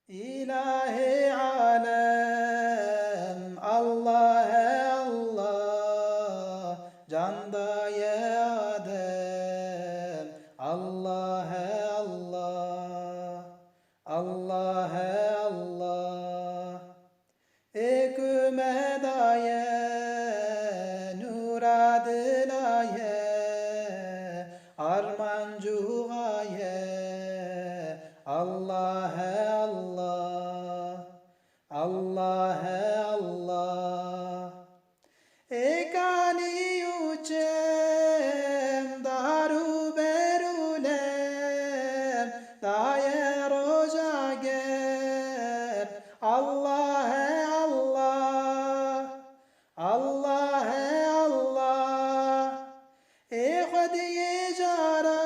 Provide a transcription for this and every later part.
İlahi alem Allah Allah canda ya Adem Allah Allah Allah Allah ekme daye nuradlaye armancu gaye Allah Allah Allah Allah ekani uçem daru berulem daye roja ger Allah Allah Allah Allah khodiye jara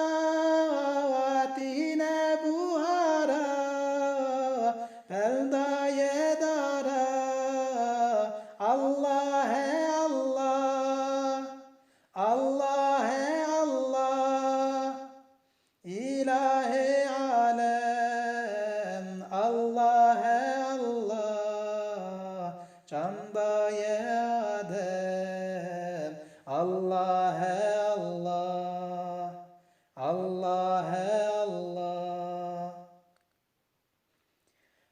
Allah Allah Allah Allah İlahi alem Allah Allah canda ya Adem Allah Allah Allah Allah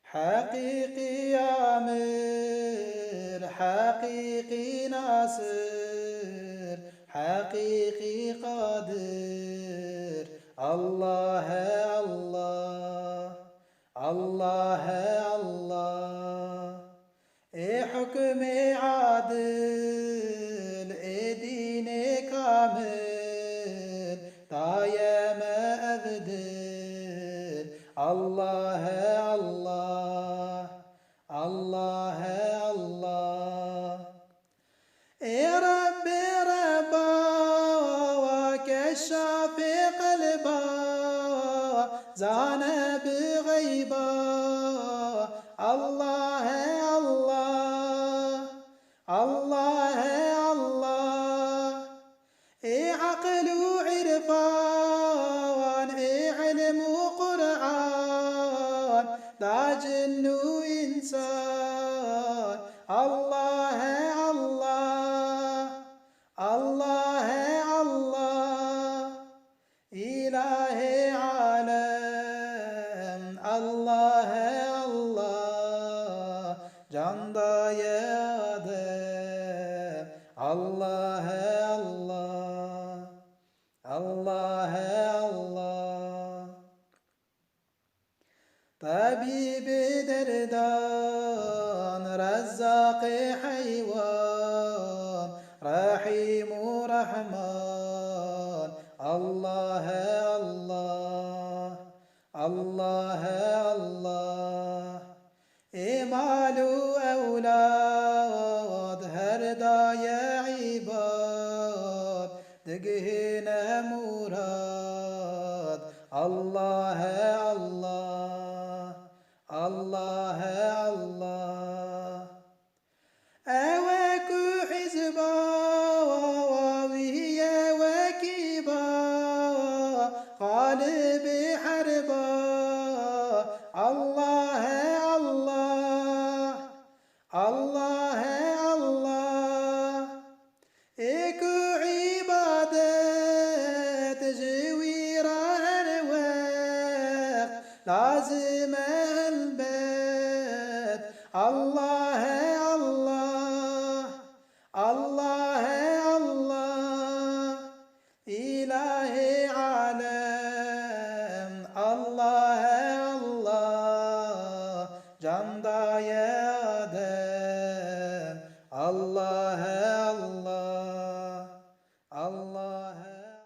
Hakiki amir حقيقي ناصر حقيقي قادر الله الله الله الله حكم عادل دين كامل دايم أبدل الله الله الله الله يا ربي ربا وكشاف قلبا زان بغيبا الله الله الله الله عقل عرفان علم قرآن لا جن إنسان الله الله الله الله إلهي عالم الله الله جندا يا آدم الله الله الله الله طبيب دردان رزاق حيوان رحيم رحمن الله الله الله الله إمال أولاد هردا يا عباد دقهنا مراد الله الله الله الله أواك حزبا وهي وكيبا قالب حربا الله الله الله الله إكو عبادة جويرة الوقت لازم البيت الله